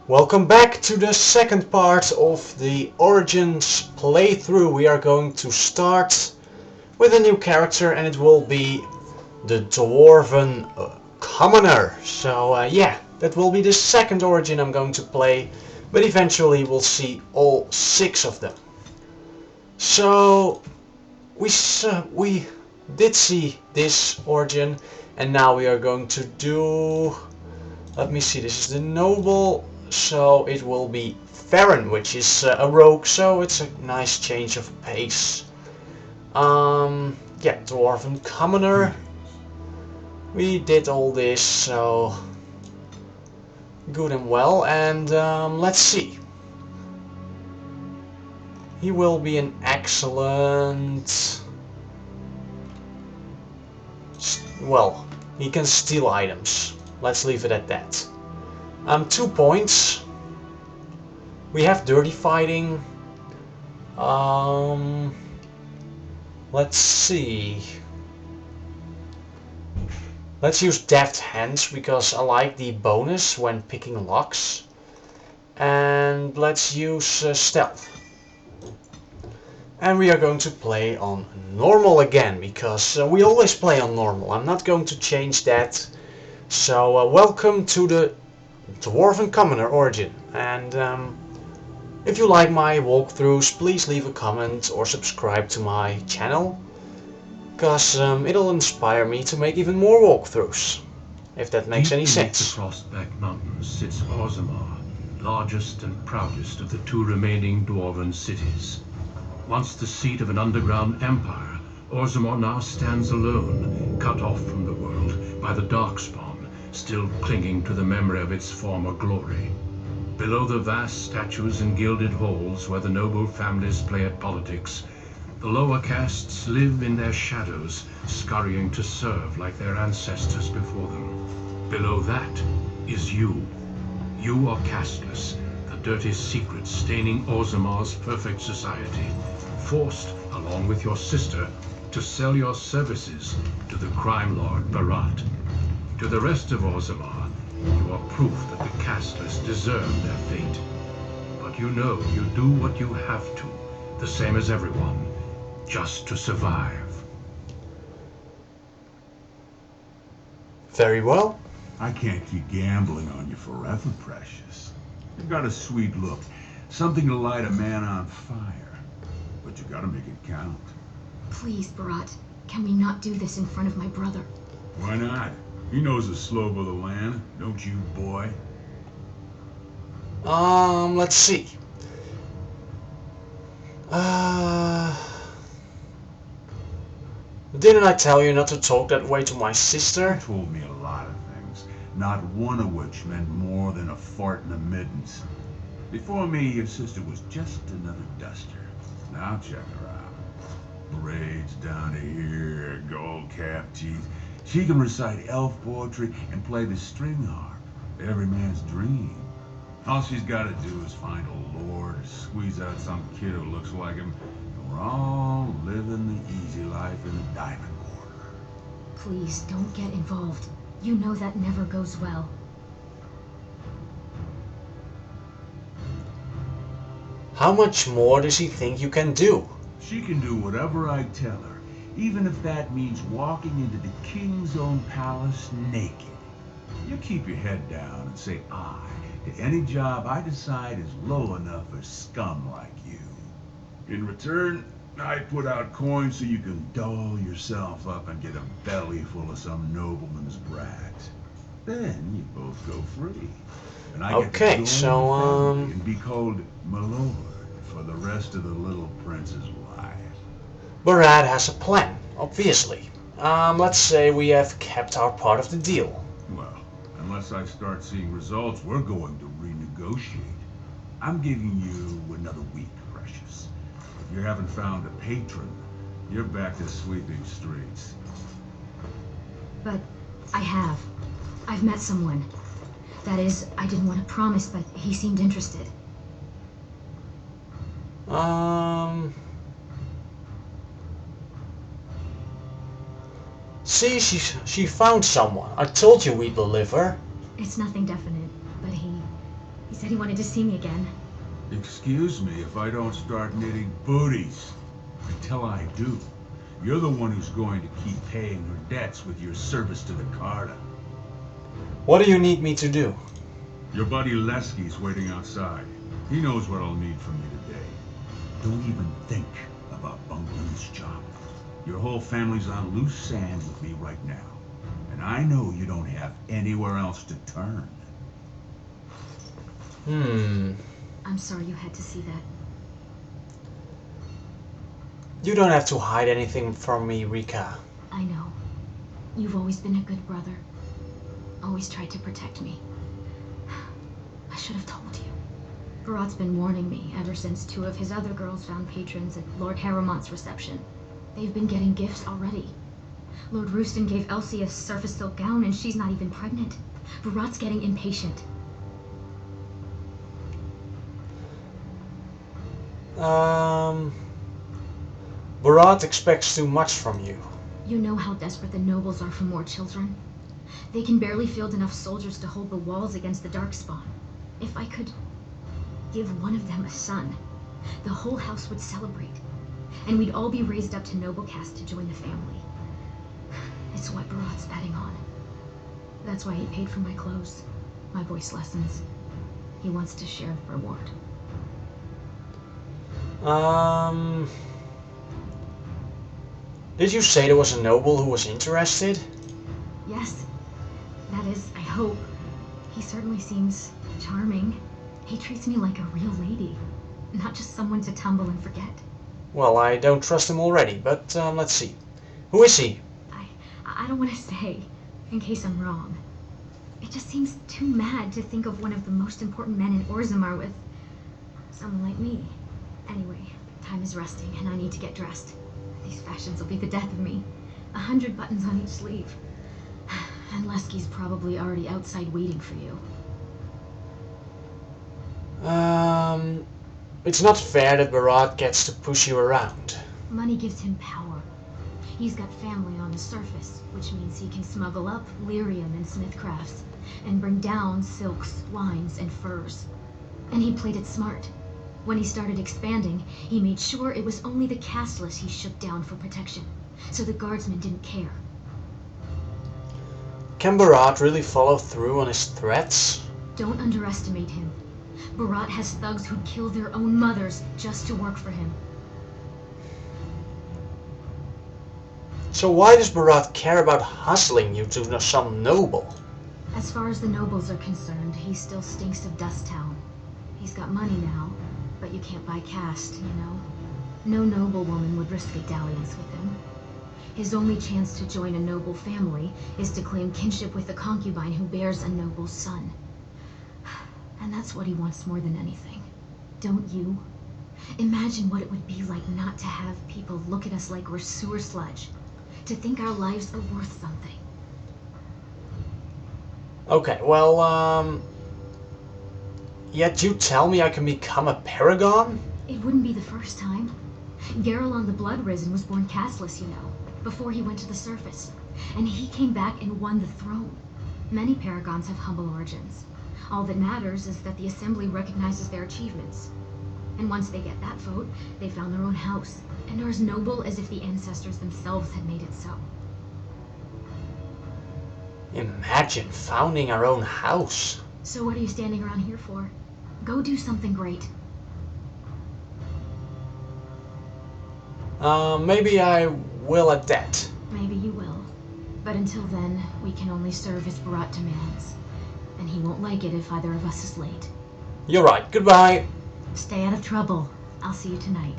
Welcome back to the second part of the Origins playthrough. We are going to start with a new character and it will be the Dwarven Commoner. So yeah, that will be the second Origin I'm going to play, but eventually we'll see all 6 of them. So we did see this Origin and now we are going to do... Let me see, this is the Noble, so it will be Faren, which is a rogue, so it's a nice change of pace. Yeah, Dwarven Commoner. We did all this, so good and well, and let's see. He will be an excellent... Well, he can steal items. Let's leave it at that. 2 points. We have dirty fighting. Let's see. Let's use deft hands because I like the bonus when picking locks. And let's use stealth. And we are going to play on normal again because we always play on normal. I'm not going to change that. So welcome to the Dwarven Commoner Origin. And if you like my walkthroughs, please leave a comment or subscribe to my channel, because it'll inspire me to make even more walkthroughs, if that makes any sense. Deep beneath the Frostback Mountains sits Orzammar, largest and proudest of the 2 remaining Dwarven cities. Once the seat of an underground empire, Orzammar now stands alone, cut off from the world by the Darkspawn, still clinging to the memory of its former glory. Below the vast statues and gilded halls where the noble families play at politics, the lower castes live in their shadows, scurrying to serve like their ancestors before them. Below that is you. You are casteless, the dirty secret staining Orzammar's perfect society, forced, along with your sister, to sell your services to the crime lord Barat. To the rest of Orzammar, you are proof that the casteless deserve their fate. But you know you do what you have to, the same as everyone, just to survive. Very well. I can't keep gambling on you forever, Precious. You've got a sweet look, something to light a man on fire. But you gotta make it count. Please, Barat, can we not do this in front of my brother? Why not? He knows the slope of the land, don't you, boy? Let's see. Didn't I tell you not to talk that way to my sister? You told me a lot of things, not one of which meant more than a fart in the middens. Before me, your sister was just another duster. Now check her out. Braids down to here, gold calf teeth. She can recite elf poetry and play the string harp. Every man's dream. All she's got to do is find a lord, squeeze out some kid who looks like him, and we're all living the easy life in the Diamond Quarter. Please, don't get involved. You know that never goes well. How much more does he think you can do? She can do whatever I tell her, even if that means walking into the king's own palace naked. You keep your head down and say aye to any job I decide is low enough for scum like you. In return, I put out coins so you can doll yourself up and get a belly full of some nobleman's brat. Then you both go free. And I get to join the family and be called my lord for the rest of the little prince's life. Barat has a plan, obviously. Let's say we have kept our part of the deal. Well, unless I start seeing results, we're going to renegotiate. I'm giving you another week, Precious. If you haven't found a patron, you're back to sweeping streets. But I have. I've met someone. That is, I didn't want to promise, but he seemed interested. See, she found someone. I told you we'd deliver. It's nothing definite, but He said he wanted to see me again. Excuse me if I don't start knitting booties. Until I do, you're the one who's going to keep paying her debts with your service to the Carta. What do you need me to do? Your buddy Lesky's waiting outside. He knows what I'll need from you today. Don't even think about bungling this job. Your whole family's on loose sand with me right now. And I know you don't have anywhere else to turn. I'm sorry you had to see that. You don't have to hide anything from me, Rika. I know. You've always been a good brother. Always tried to protect me. I should have told you. Barat's been warning me ever since 2 of his other girls found patrons at Lord Harrimont's reception. They've been getting gifts already. Lord Rooston gave Elsie a surface silk gown and she's not even pregnant. Barat's getting impatient. Barat expects too much from you. You know how desperate the nobles are for more children. They can barely field enough soldiers to hold the walls against the Darkspawn. If I could give one of them a son, the whole house would celebrate. And we'd all be raised up to noble caste to join the family. It's what Barat's betting on. That's why he paid for my clothes, my voice lessons. He wants to share the reward. Did you say there was a noble who was interested? Yes. That is, I hope. He certainly seems charming. He treats me like a real lady, not just someone to tumble and forget. Well, I don't trust him already, but let's see. Who is he? I don't want to say, in case I'm wrong. It just seems too mad to think of one of the most important men in Orzammar with someone like me. Anyway, time is resting and I need to get dressed. These fashions will be the death of me. 100 buttons on each sleeve. And Lesky's probably already outside waiting for you. It's not fair that Barat gets to push you around. Money gives him power. He's got family on the surface, which means he can smuggle up lyrium and smithcrafts, and bring down silks, wines, and furs. And he played it smart. When he started expanding, he made sure it was only the casteless he shook down for protection, so the guardsmen didn't care. Can Barat really follow through on his threats? Don't underestimate him. Barat has thugs who'd kill their own mothers just to work for him. So why does Barat care about hustling you to some noble? As far as the nobles are concerned, he still stinks of Dust Town. He's got money now, but you can't buy caste, you know? No noblewoman would risk a dalliance with him. His only chance to join a noble family is to claim kinship with the concubine who bears a noble's son. And that's what he wants more than anything. Don't you? Imagine what it would be like not to have people look at us like we're sewer sludge. To think our lives are worth something. Okay, well, yet you tell me I can become a paragon? It wouldn't be the first time. Garelon the Blood Risen was born casteless, you know, before he went to the surface. And he came back and won the throne. Many paragons have humble origins. All that matters is that the Assembly recognizes their achievements. And once they get that vote, they found their own house, and are as noble as if the ancestors themselves had made it so. Imagine founding our own house. So what are you standing around here for? Go do something great. Maybe I will at that. Maybe you will. But until then, we can only serve as Barat demands. And he won't like it if either of us is late. You're right, goodbye. Stay out of trouble. I'll see you tonight.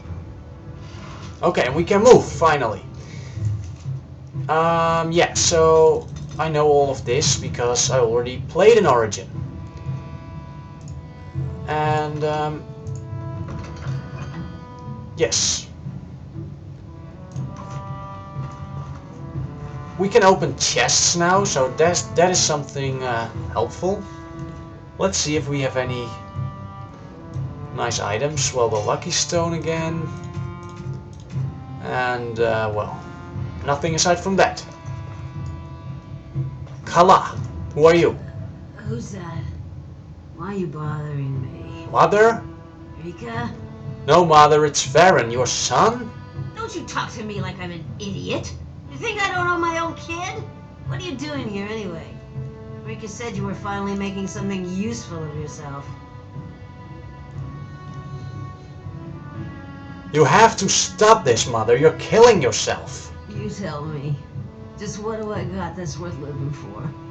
Okay, and we can move, finally. Yeah, so I know all of this because I already played an Origin. And, yes. We can open chests now, so that is something helpful. Let's see if we have any nice items. Well, the Lucky Stone again. And, well, nothing aside from that. Kala, who are you? Who's that? Why are you bothering me? Mother? Rika? No, Mother, it's Faren, your son? Don't you talk to me like I'm an idiot. You think I don't know my own kid? What are you doing here anyway? Rika said you were finally making something useful of yourself. You have to stop this, Mother. You're killing yourself. You tell me. Just what do I got that's worth living for?